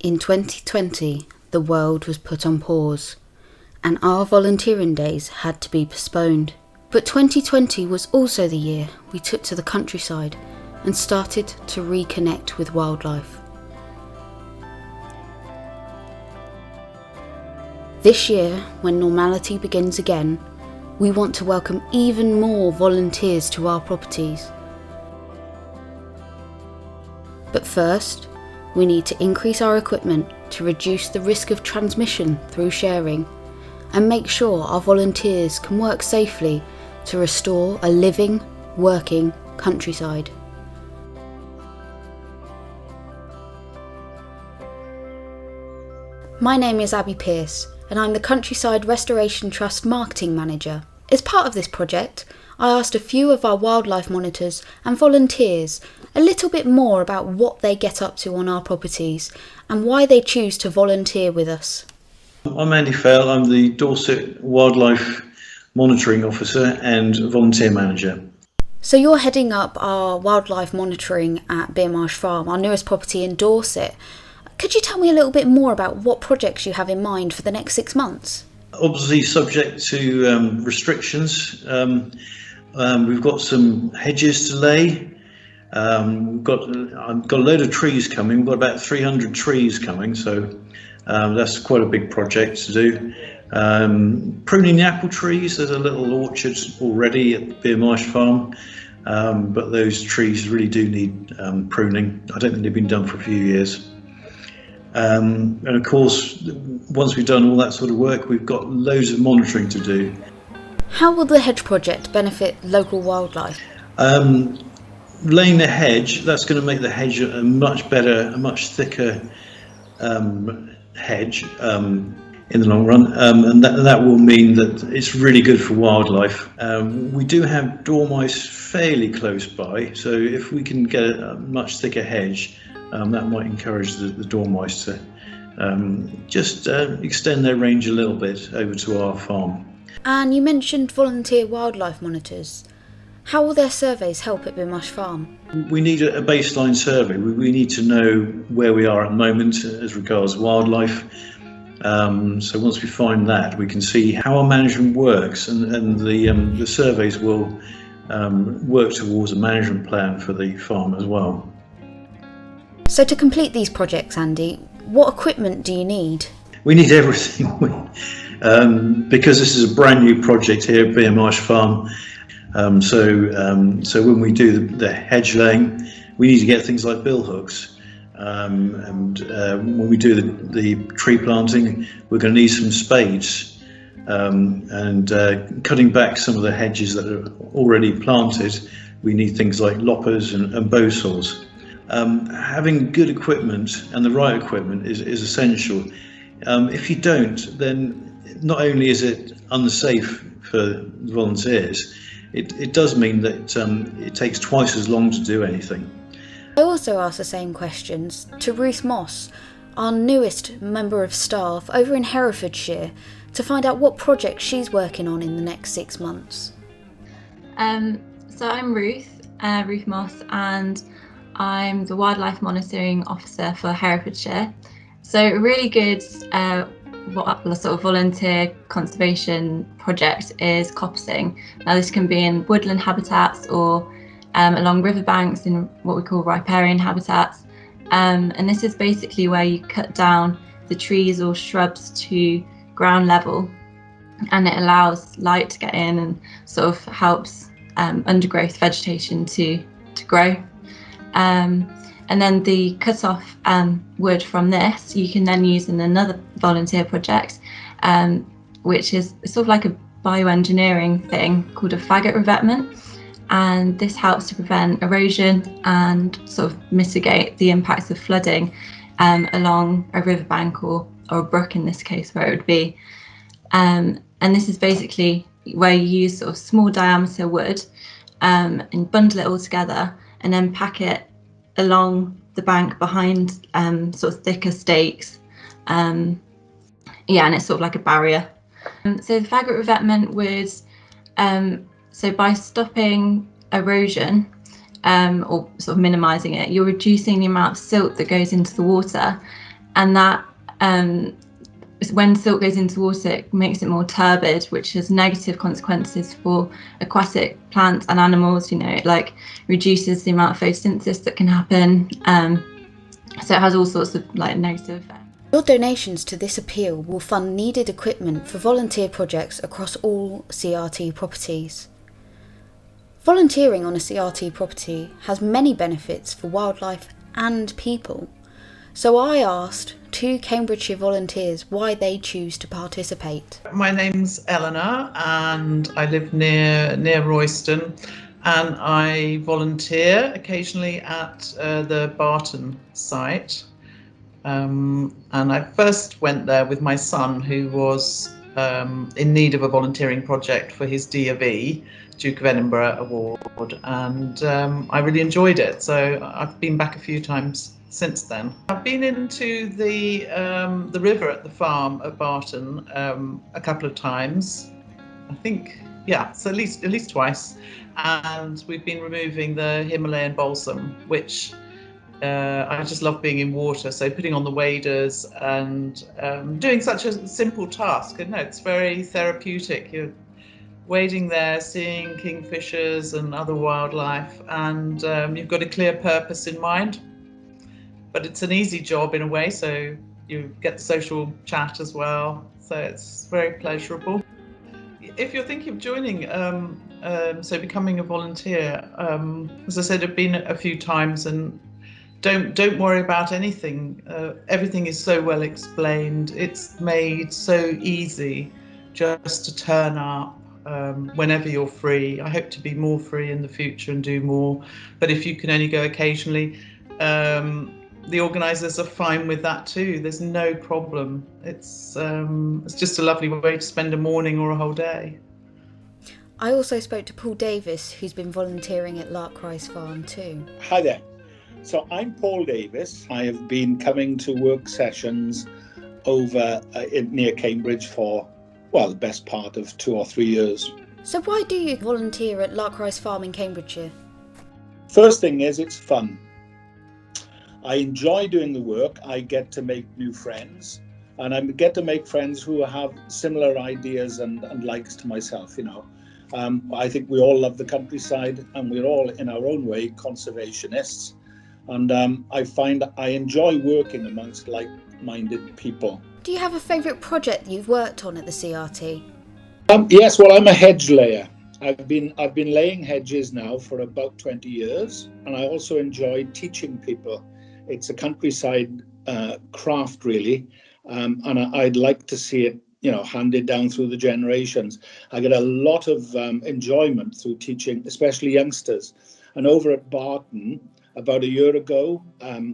In 2020, the world was put on pause, and our volunteering days had to be postponed. But 2020 was also the year we took to the countryside and started to reconnect with wildlife. This year, when normality begins again, we want to welcome even more volunteers to our properties. But first, we need to increase our equipment to reduce the risk of transmission through sharing and make sure our volunteers can work safely to restore a living, working countryside. My name is Abby Pearce and I'm the Countryside Restoration Trust Marketing Manager. As part of this project, I asked a few of our wildlife monitors and volunteers a little bit more about what they get up to on our properties and why they choose to volunteer with us. I'm Andy Fell, I'm the Dorset Wildlife Monitoring Officer and Volunteer Manager. So you're heading up our wildlife monitoring at Beermarsh Farm, our newest property in Dorset. Could you tell me a little bit more about what projects you have in mind for the next 6 months? Obviously subject to restrictions. We've got some hedges to lay. I've got a load of trees coming. We've got about 300 trees coming, so that's quite a big project to do. Pruning the apple trees. There's a little orchard already at Beermarsh Farm, but those trees really do need pruning. I don't think they've been done for a few years. And of course, once we've done all that sort of work, we've got loads of monitoring to do. How will the hedge project benefit local wildlife? Laying the hedge, that's going to make the hedge a much better, a much thicker hedge in the long run, and that will mean that it's really good for wildlife. We do have dormice fairly close by, so if we can get a much thicker hedge, that might encourage the dormice to just extend their range a little bit over to our farm. And you mentioned volunteer wildlife monitors. How will their surveys help at Beermarsh Farm? We need a baseline survey. We need to know where we are at the moment as regards wildlife. So once we find that, we can see how our management works, and the surveys will work towards a management plan for the farm as well. So to complete these projects, Andy, what equipment do you need? We need everything. Because this is a brand new project here at Beermarsh Farm. So when we do the hedge laying, we need to get things like bill hooks. And when we do the tree planting, we're going to need some spades. And cutting back some of the hedges that are already planted, we need things like loppers and bow saws. Having good equipment and the right equipment is essential. If you don't, then not only is it unsafe for volunteers, it does mean that it takes twice as long to do anything. I also asked the same questions to Ruth Moss, our newest member of staff over in Herefordshire, to find out what project she's working on in the next 6 months. So I'm Ruth Moss, and I'm the Wildlife Monitoring Officer for Herefordshire. So a really good sort of volunteer conservation project is coppicing. Now this can be in woodland habitats or along riverbanks in what we call riparian habitats. And this is basically where you cut down the trees or shrubs to ground level, and it allows light to get in and sort of helps undergrowth vegetation to grow. And then the cut-off wood from this you can then use in another volunteer project, which is sort of like a bioengineering thing called a faggot revetment, and this helps to prevent erosion and sort of mitigate the impacts of flooding along a riverbank or a brook in this case, where it would be. And this is basically where you use sort of small diameter wood and bundle it all together and then pack it along the bank behind sort of thicker stakes. And it's sort of like a barrier. So the faggot revetment would, so by stopping erosion or sort of minimising it, you're reducing the amount of silt that goes into the water, and that when silt goes into water, it makes it more turbid, which has negative consequences for aquatic plants and animals. It like reduces the amount of photosynthesis that can happen. So it has all sorts of like negative effects. Your donations to this appeal will fund needed equipment for volunteer projects across all CRT properties. Volunteering on a CRT property has many benefits for wildlife and people. So I asked 2 Cambridgeshire volunteers why they choose to participate. My name's Elena and I live near Royston, and I volunteer occasionally at the Barton site. And I first went there with my son, who was in need of a volunteering project for his D of E, Duke of Edinburgh Award, and I really enjoyed it. So I've been back a few times since then. I've been into the river at the farm at Barton a couple of times. I think, yeah, so at least twice. And we've been removing the Himalayan balsam, which I just love being in water. So putting on the waders and doing such a simple task. And no, it's very therapeutic. You're wading there, seeing kingfishers and other wildlife, and you've got a clear purpose in mind. But it's an easy job in a way, so you get the social chat as well. So it's very pleasurable. If you're thinking of joining, so becoming a volunteer, as I said, I've been a few times, and don't worry about anything. Everything is so well explained. It's made so easy just to turn up whenever you're free. I hope to be more free in the future and do more. But if you can only go occasionally, the organisers are fine with that too. There's no problem. It's just a lovely way to spend a morning or a whole day. I also spoke to Paul Davis, who's been volunteering at Larkrise Farm too. Hi there. So I'm Paul Davis. I have been coming to work sessions over near Cambridge for, well, the best part of 2 or 3 years. So why do you volunteer at Larkrise Farm in Cambridgeshire? First thing is, it's fun. I enjoy doing the work. I get to make new friends, and I get to make friends who have similar ideas and likes to myself, I think we all love the countryside, and we're all, in our own way, conservationists. And I find I enjoy working amongst like-minded people. Do you have a favourite project you've worked on at the CRT? Yes, well, I'm a hedge layer. I've been laying hedges now for about 20 years, and I also enjoy teaching people. It's a countryside craft, really, and I'd like to see it, handed down through the generations. I get a lot of enjoyment through teaching, especially youngsters. And over at Barton, about a year ago,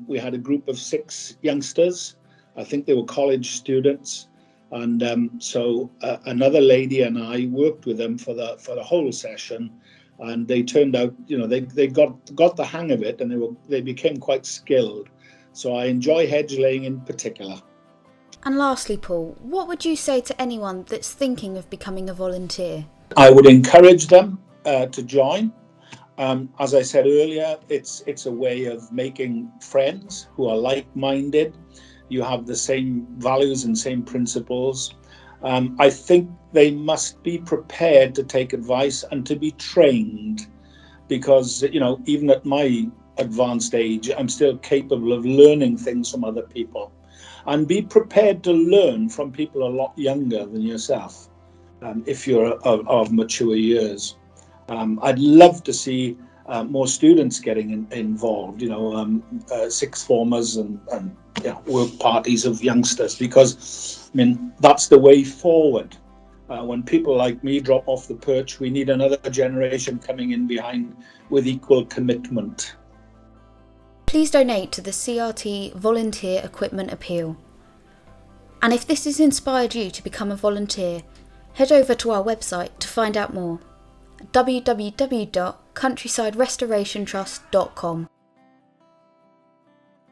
we had a group of 6 youngsters. I think they were college students, and so another lady and I worked with them for the whole session. And they turned out, they got the hang of it, and they became quite skilled. So I enjoy hedge laying in particular. And lastly, Paul, what would you say to anyone that's thinking of becoming a volunteer? I would encourage them to join. As I said earlier, it's a way of making friends who are like-minded. You have the same values and same principles. I think they must be prepared to take advice and to be trained, because, even at my advanced age, I'm still capable of learning things from other people, and be prepared to learn from people a lot younger than yourself, if you're of mature years. I'd love to see more students getting involved, sixth formers and work parties of youngsters, because that's the way forward. When people like me drop off the perch, we need another generation coming in behind with equal commitment. Please donate to the CRT Volunteer Equipment Appeal. And if this has inspired you to become a volunteer, head over to our website to find out more. www.countrysiderestorationtrust.com.